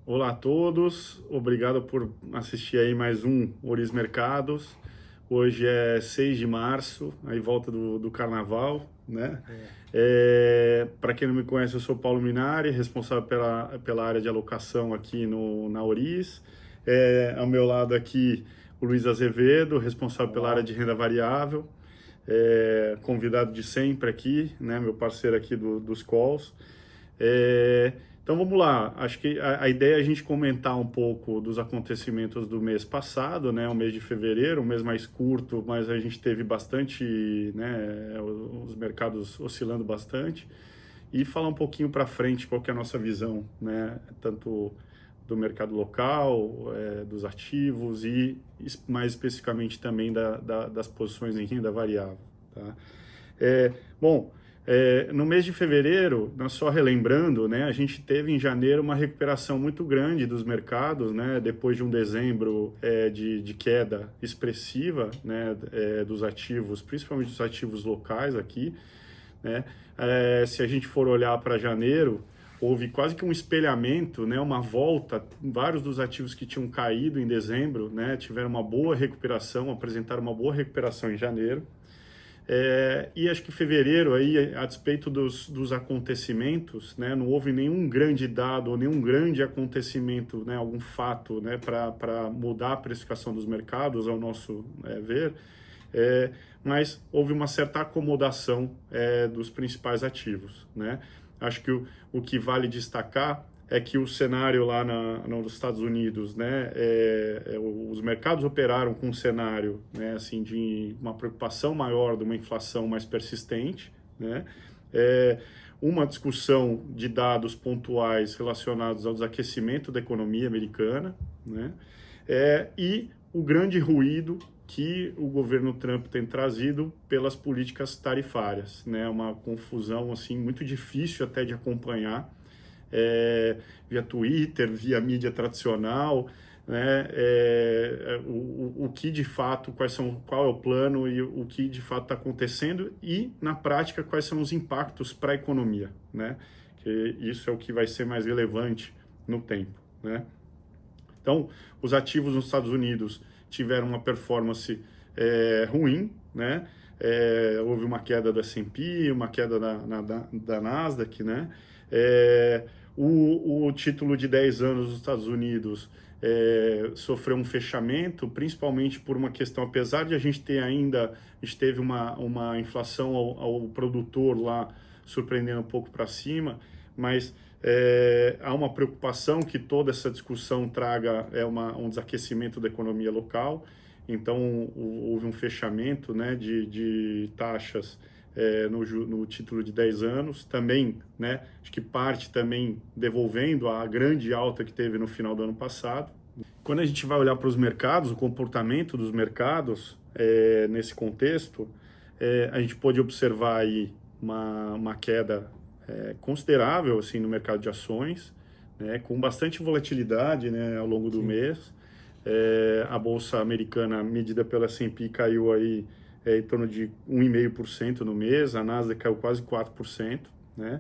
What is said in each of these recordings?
Olá a todos, obrigado por assistir aí mais um Oris Mercados. Hoje é 6 de março, aí volta do Carnaval, né? É. Para quem não me conhece, eu sou Paulo Minari, responsável pela área de alocação aqui na Oris. Ao meu lado aqui, o Luiz Azevedo, responsável pela área Olá. de renda variável. Convidado de sempre aqui, né? Meu parceiro aqui dos calls. Então vamos lá, acho que a ideia é a gente comentar um pouco dos acontecimentos do mês passado, né, o mês de fevereiro, um mês mais curto, mas a gente teve bastante, né, os mercados oscilando bastante, e falar um pouquinho para frente qual que é a nossa visão, né, tanto do mercado local, dos ativos e mais especificamente também das posições em renda variável. Tá? Bom, no mês de fevereiro, nós só relembrando, né, a gente teve em janeiro uma recuperação muito grande dos mercados, né, depois de um dezembro de queda expressiva, né, dos ativos, principalmente dos ativos locais aqui. Né? Se a gente for olhar para janeiro, houve quase que um espelhamento, né, uma volta. Vários dos ativos que tinham caído em dezembro, né, tiveram uma boa recuperação, apresentaram uma boa recuperação em janeiro. E acho que fevereiro, aí, a despeito dos acontecimentos, né, não houve nenhum grande dado ou nenhum grande acontecimento, né, algum fato, né, para mudar a precificação dos mercados, ao nosso ver, mas houve uma certa acomodação dos principais ativos. Né? Acho que o que vale destacar é que o cenário lá nos Estados Unidos, né, os mercados operaram com um cenário, né, assim, de uma preocupação maior, de uma inflação mais persistente, né, uma discussão de dados pontuais relacionados ao desaquecimento da economia americana, né, e o grande ruído que o governo Trump tem trazido pelas políticas tarifárias, né, uma confusão assim muito difícil até de acompanhar, via Twitter, via mídia tradicional, né, o que de fato, qual é o plano e o que de fato está acontecendo e, na prática, quais são os impactos para a economia, né, que isso é o que vai ser mais relevante no tempo, né. Então, os ativos nos Estados Unidos tiveram uma performance ruim, né, houve uma queda do S&P, uma queda da Nasdaq, né, o título de 10 anos dos Estados Unidos sofreu um fechamento, principalmente por uma questão, apesar de a gente teve uma inflação ao produtor lá, surpreendendo um pouco para cima, mas há uma preocupação que toda essa discussão traga um desaquecimento da economia local. Então, houve um fechamento, né, de taxas no título de 10 anos, também, né, acho que parte também devolvendo a grande alta que teve no final do ano passado. Quando a gente vai olhar para os mercados, o comportamento dos mercados nesse contexto, a gente pode observar aí uma queda considerável assim, no mercado de ações, né, com bastante volatilidade, né, ao longo do Sim. mês. A bolsa americana, medida pela S&P, caiu aí em torno de 1,5% no mês, a Nasdaq caiu quase 4%. Né?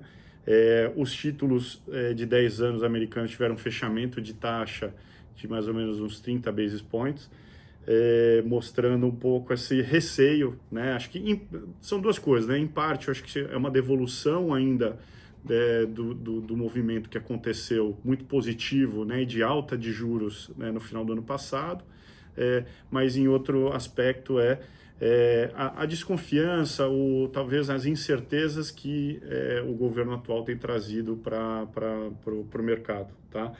Os títulos de 10 anos americanos tiveram um fechamento de taxa de mais ou menos uns 30 basis points, mostrando um pouco esse receio, né? Acho que são duas coisas, né? Em parte, eu acho que é uma devolução ainda do movimento que aconteceu, muito positivo, né? De alta de juros, né? No final do ano passado, mas em outro aspecto a desconfiança, ou talvez as incertezas que o governo atual tem trazido para o mercado, tá?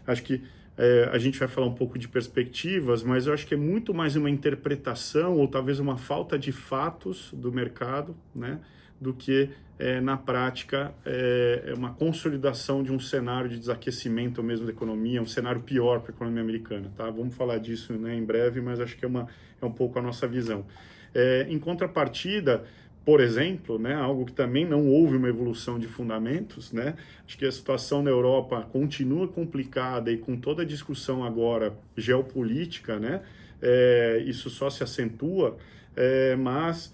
Acho que a gente vai falar um pouco de perspectivas, mas eu acho que é muito mais uma interpretação ou talvez uma falta de fatos do mercado, né, do que na prática uma consolidação de um cenário de desaquecimento mesmo da economia, um cenário pior para a economia americana. Tá? Vamos falar disso, né, em breve, mas acho que é um pouco a nossa visão. Em contrapartida, por exemplo, né, algo que também não houve uma evolução de fundamentos, né, acho que a situação na Europa continua complicada e com toda a discussão agora geopolítica, né, isso só se acentua, mas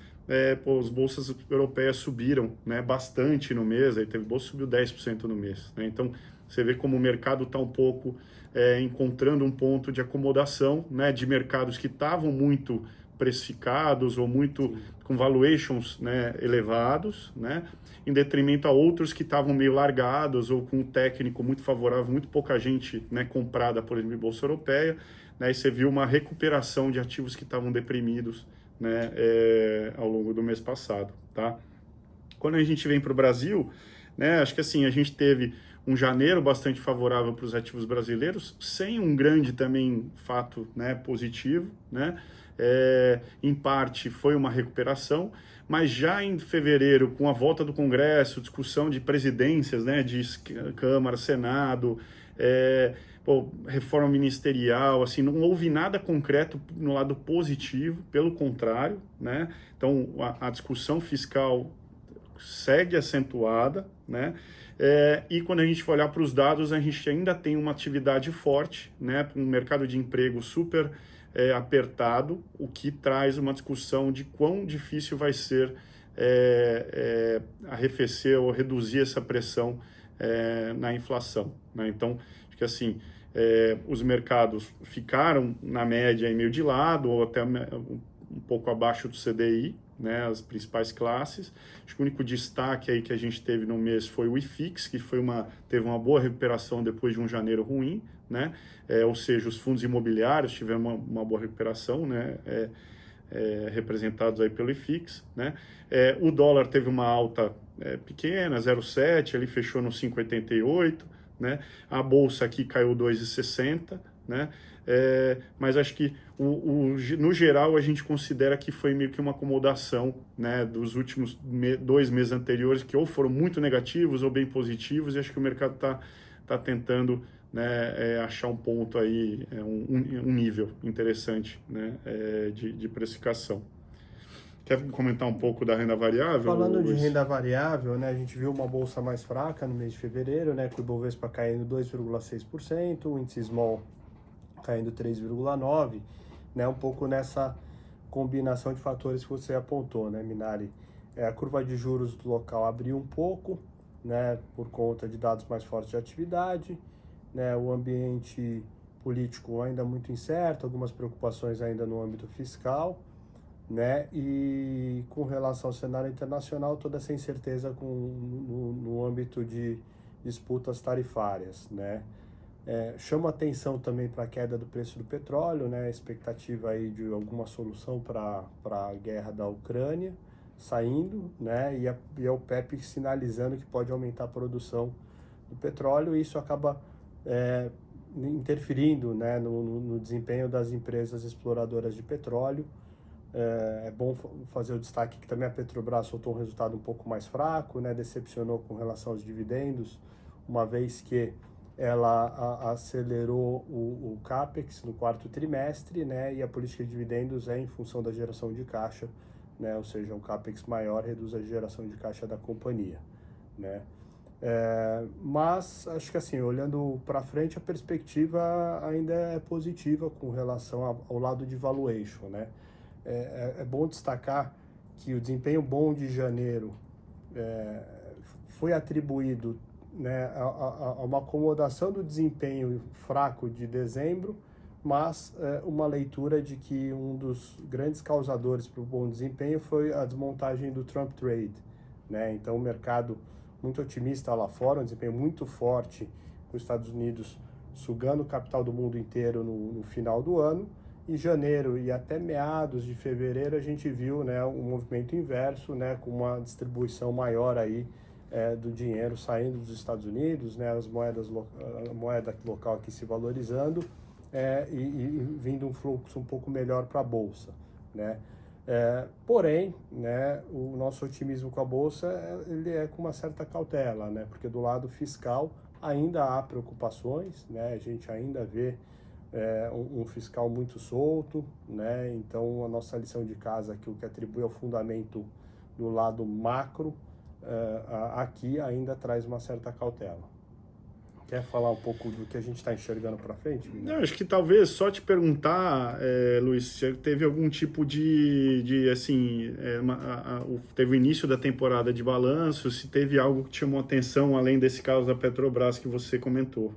as bolsas europeias subiram, né, bastante no mês, aí teve bolsa que subiu 10% no mês, né? Então você vê como o mercado está um pouco encontrando um ponto de acomodação, né, de mercados que estavam muito precificados ou muito com valuations, né, elevados, né, em detrimento a outros que estavam meio largados ou com um técnico muito favorável, muito pouca gente, né, comprada, por exemplo, em bolsa europeia, né, e você viu uma recuperação de ativos que estavam deprimidos, né, ao longo do mês passado, tá? Quando a gente vem para o Brasil, né, acho que assim, a gente teve um janeiro bastante favorável para os ativos brasileiros, sem um grande também fato, né, positivo, né? Em parte foi uma recuperação, mas já em fevereiro, com a volta do Congresso, discussão de presidências, né, de Câmara, Senado, reforma ministerial, assim, não houve nada concreto no lado positivo, pelo contrário, né? Então a discussão fiscal segue acentuada, né? E quando a gente for olhar para os dados, a gente ainda tem uma atividade forte, né? Um mercado de emprego super apertado, o que traz uma discussão de quão difícil vai ser arrefecer ou reduzir essa pressão na inflação, né? Então, acho que assim, os mercados ficaram na média aí meio de lado ou até um pouco abaixo do CDI, né, as principais classes. Acho que o único destaque aí que a gente teve no mês foi o IFIX, que teve uma boa recuperação depois de um janeiro ruim, né? Ou seja, os fundos imobiliários tiveram uma boa recuperação, né? Representados aí pelo IFIX, né? O dólar teve uma alta pequena, 0,7, ele fechou no 5,88, né? A bolsa aqui caiu 2,60, né? Mas acho que no geral a gente considera que foi meio que uma acomodação, né, dos últimos 2 meses anteriores, que ou foram muito negativos ou bem positivos, e acho que o mercado tá tentando, né, achar um ponto aí, um nível interessante, né, de precificação. Quer comentar um pouco da renda variável, Falando de Luiz? renda variável, né, a gente viu uma bolsa mais fraca no mês de fevereiro, né, com o Ibovespa caindo 2,6%, o índice Small caindo 3,9%, né, um pouco nessa combinação de fatores que você apontou, né, Minari? A curva de juros do local abriu um pouco, né, por conta de dados mais fortes de atividade, né, o ambiente político ainda muito incerto, algumas preocupações ainda no âmbito fiscal, né, e com relação ao cenário internacional, toda essa incerteza no âmbito de disputas tarifárias, né. Chama atenção também para a queda do preço do petróleo, né? A expectativa aí de alguma solução para a guerra da Ucrânia saindo, né? E a OPEP sinalizando que pode aumentar a produção do petróleo, e isso acaba interferindo, né, no desempenho das empresas exploradoras de petróleo. É bom fazer o destaque que também a Petrobras soltou um resultado um pouco mais fraco, né? Decepcionou com relação aos dividendos, uma vez que ela acelerou o CAPEX no quarto trimestre, né? E a política de dividendos é em função da geração de caixa, né? Ou seja, um CAPEX maior reduz a geração de caixa da companhia, né? Mas acho que assim, olhando para frente, a perspectiva ainda é positiva com relação ao lado de valuation, né? É bom destacar que o desempenho bom de janeiro foi atribuído, né, a uma acomodação do desempenho fraco de dezembro, mas uma leitura de que um dos grandes causadores para o bom desempenho foi a desmontagem do Trump Trade, né? Então o mercado muito otimista lá fora, um desempenho muito forte com os Estados Unidos sugando o capital do mundo inteiro no final do ano. Em janeiro e até meados de fevereiro a gente viu, né, um movimento inverso, né, com uma distribuição maior aí do dinheiro saindo dos Estados Unidos, né, a moeda local aqui se valorizando e vindo um fluxo um pouco melhor para a Bolsa, né? Porém, né, o nosso otimismo com a Bolsa ele é com uma certa cautela, né, porque do lado fiscal ainda há preocupações, né, a gente ainda vê um fiscal muito solto, né? Então a nossa lição de casa, que o que atribui ao fundamento do lado macro, aqui ainda traz uma certa cautela. quer falar um pouco do que a gente está enxergando para frente? Não, acho que talvez só te perguntar, Luiz, se teve algum tipo assim, teve o início da temporada de balanço, se teve algo que te chamou atenção, além desse caso da Petrobras que você comentou.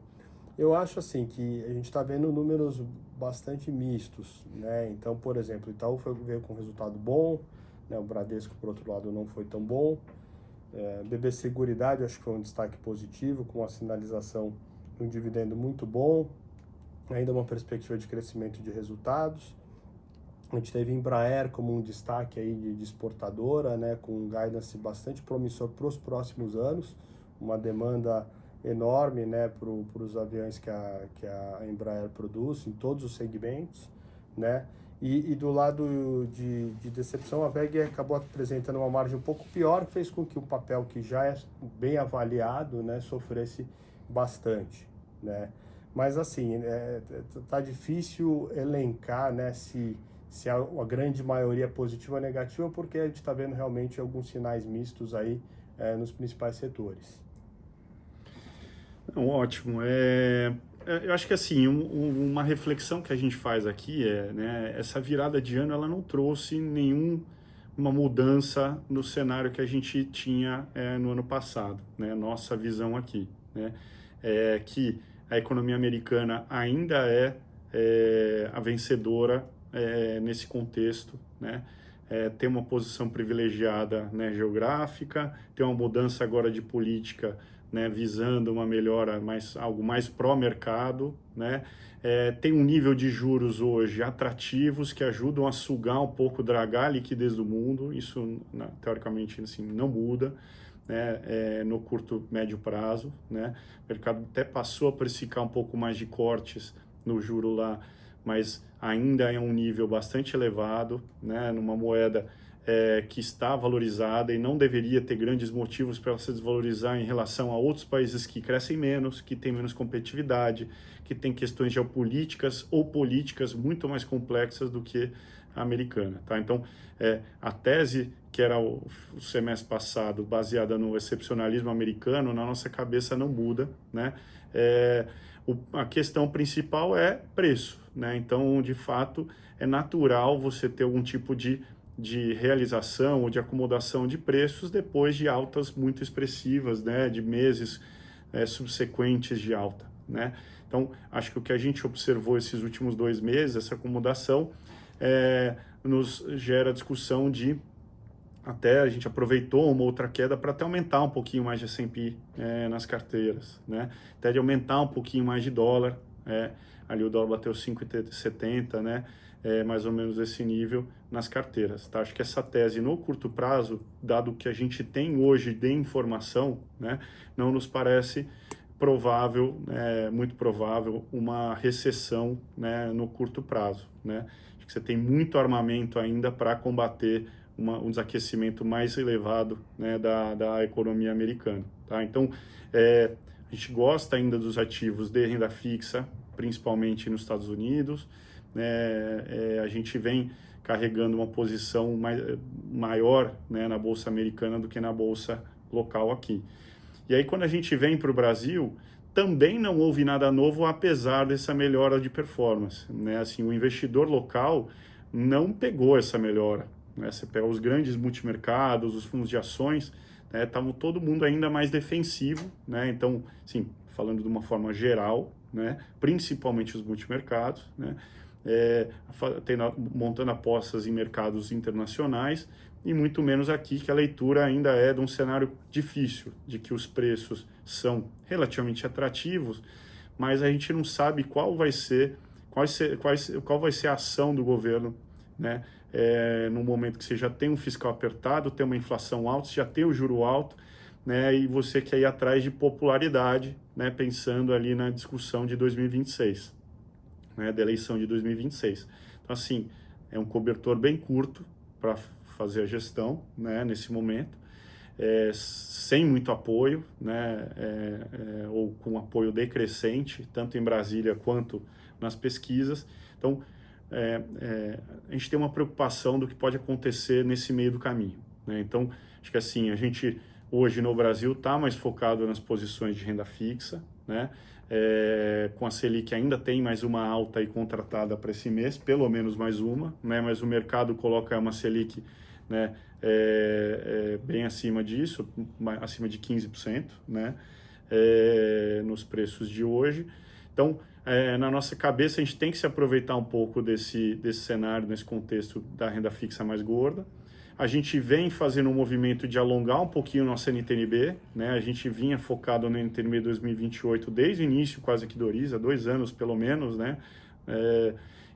Eu acho assim que a gente está vendo números bastante mistos, né? Então, por exemplo, o Itaú veio com resultado bom, né? O Bradesco, por outro lado, não foi tão bom. BB Seguridade, acho que foi um destaque positivo, com a sinalização de um dividendo muito bom, ainda uma perspectiva de crescimento de resultados. A gente teve Embraer como um destaque aí de exportadora, né? Com um guidance bastante promissor para os próximos anos, uma demanda enorme, né, para os aviões que a Embraer produz em todos os segmentos, né? E do lado de decepção, a WEG acabou apresentando uma margem um pouco pior, que fez com que o papel que já é bem avaliado, né, sofresse bastante, né? Mas assim, tá difícil elencar, né, se a grande maioria é positiva ou negativa, porque a gente está vendo realmente alguns sinais mistos aí nos principais setores. Não, ótimo. Eu acho que assim, uma reflexão que a gente faz aqui né, essa virada de ano ela não trouxe uma mudança no cenário que a gente tinha no ano passado, né? Nossa visão aqui, né? É que a economia americana ainda a vencedora nesse contexto, né? Tem uma posição privilegiada, né, geográfica, tem uma mudança agora de política, né, visando uma melhora, algo mais pró-mercado, né? Tem um nível de juros hoje atrativos que ajudam a sugar um pouco, dragar a liquidez do mundo. Isso, teoricamente, assim, não muda, né? No curto, médio prazo, né? O mercado até passou a precificar um pouco mais de cortes no juro lá, mas ainda é um nível bastante elevado, né? Numa moeda que está valorizada e não deveria ter grandes motivos para ela se desvalorizar em relação a outros países que crescem menos, que têm menos competitividade, que têm questões geopolíticas ou políticas muito mais complexas do que a americana, tá? Então, a tese que era o semestre passado, baseada no excepcionalismo americano, na nossa cabeça não muda, né? A questão principal é preço, né? Então, de fato, é natural você ter algum tipo de realização ou de acomodação de preços depois de altas muito expressivas, né, de meses subsequentes de alta, né? Então, acho que o que a gente observou esses últimos 2 meses, essa acomodação, nos gera discussão de até a gente aproveitou uma outra queda para até aumentar um pouquinho mais de S&P nas carteiras, né? Até de aumentar um pouquinho mais de dólar, ali o dólar bateu 5,70, né? Mais ou menos esse nível nas carteiras, tá? Acho que essa tese no curto prazo, dado o que a gente tem hoje de informação, né, não nos parece provável, muito provável, uma recessão, né, no curto prazo, né? Acho que você tem muito armamento ainda para combater um desaquecimento mais elevado, né, da economia americana, tá? Então, a gente gosta ainda dos ativos de renda fixa, principalmente nos Estados Unidos. A gente vem carregando uma posição maior, né, na Bolsa Americana do que na Bolsa local aqui. E aí, quando a gente vem para o Brasil, também não houve nada novo, apesar dessa melhora de performance, né? Assim, o investidor local não pegou essa melhora, né? Você pega os grandes multimercados, os fundos de ações, né? Estavam todo mundo ainda mais defensivo, né? Então, assim, falando de uma forma geral, né, principalmente os multimercados, né, montando apostas em mercados internacionais, e muito menos aqui, que a leitura ainda é de um cenário difícil, de que os preços são relativamente atrativos, mas a gente não sabe qual vai ser a ação do governo, né, no momento que você já tem um fiscal apertado, tem uma inflação alta, você já tem o juro alto, né, e você quer ir atrás de popularidade, né, pensando ali na discussão de 2026, né, da eleição de 2026. Então, assim, é um cobertor bem curto para fazer a gestão, né, nesse momento, sem muito apoio, né, ou com apoio decrescente, tanto em Brasília quanto nas pesquisas. Então, a gente tem uma preocupação do que pode acontecer nesse meio do caminho, né? Então, acho que assim, a gente hoje no Brasil está mais focado nas posições de renda fixa, né? Com a Selic ainda tem mais uma alta aí contratada para esse mês, pelo menos mais uma, né? Mas o mercado coloca uma Selic, né, bem acima disso, acima de 15%, né? Nos preços de hoje. Então, na nossa cabeça, a gente tem que se aproveitar um pouco desse cenário, nesse contexto da renda fixa mais gorda. A gente vem fazendo um movimento de alongar um pouquinho nossa NTNB, né? A gente vinha focado no NTNB 2028 desde o início, quase que do Oriza, 2 anos pelo menos, né?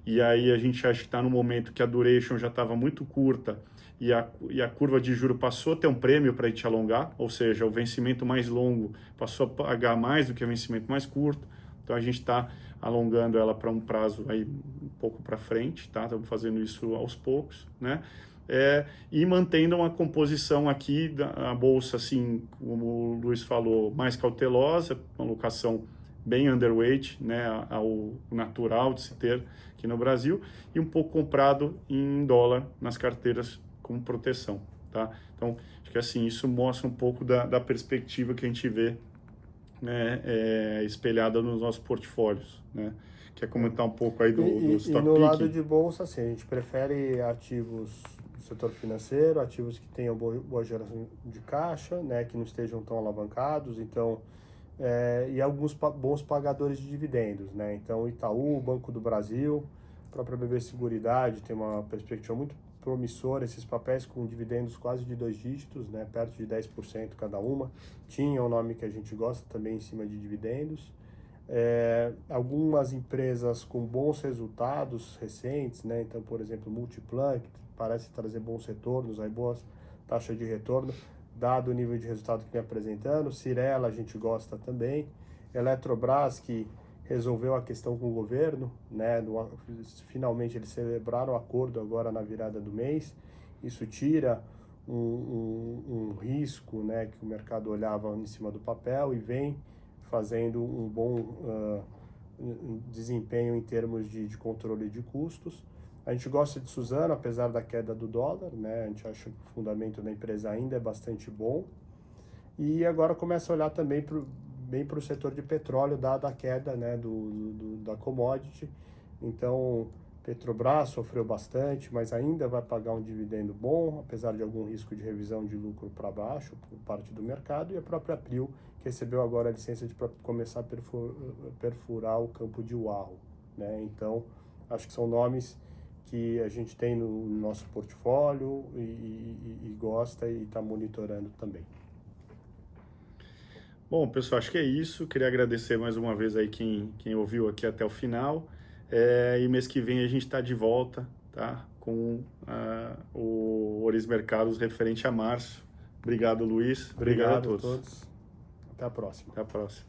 E aí a gente acha que está no momento que a duration já estava muito curta e a curva de juro passou a ter um prêmio para a gente alongar, ou seja, o vencimento mais longo passou a pagar mais do que o vencimento mais curto. Então a gente está alongando ela para um prazo aí um pouco para frente, tá? Estamos fazendo isso aos poucos, né? E mantendo uma composição aqui da bolsa, assim, como o Luiz falou, mais cautelosa, uma alocação bem underweight, né, ao natural de se ter aqui no Brasil, e um pouco comprado em dólar nas carteiras como proteção, tá? Então, acho que assim, isso mostra um pouco da perspectiva que a gente vê, né, espelhada nos nossos portfólios, né? Quer comentar um pouco aí do stock e no picking? lado de bolsa, assim, a gente prefere ativos do setor financeiro, ativos que tenham boa geração de caixa, né, que não estejam tão alavancados, então, e alguns bons pagadores de dividendos, né? Então, Itaú, Banco do Brasil, a própria BB Seguridade tem uma perspectiva muito promissora, esses papéis com dividendos quase de 2 dígitos, né, perto de 10% cada uma. Tinha um nome que a gente gosta também em cima de dividendos. Algumas empresas com bons resultados recentes, né? Então, por exemplo, Multiplan, que parece trazer bons retornos, aí boas taxas de retorno, dado o nível de resultado que vem apresentando. Cirela a gente gosta também. Eletrobras, que resolveu a questão com o governo, né? Finalmente eles celebraram o acordo agora na virada do mês. Isso tira um risco, né, que o mercado olhava em cima do papel e vem fazendo um bom desempenho em termos de controle de custos. A gente gosta de Suzano, apesar da queda do dólar, né? A gente acha que o fundamento da empresa ainda é bastante bom. E agora começa a olhar também bem para o setor de petróleo, dada a queda, né, da commodity. Então, Petrobras sofreu bastante, mas ainda vai pagar um dividendo bom, apesar de algum risco de revisão de lucro para baixo por parte do mercado. E a própria Prio, que recebeu agora a licença de começar a perfurar o campo de Wahoo, né? Então, acho que são nomes que a gente tem no nosso portfólio e gosta e está monitorando também. Bom, pessoal, acho que é isso. Queria agradecer mais uma vez aí quem ouviu aqui até o final. E mês que vem a gente está de volta, tá? Com o Oriz Mercados referente a março. Obrigado, Luiz. Obrigado a todos. Até a próxima. Até a próxima.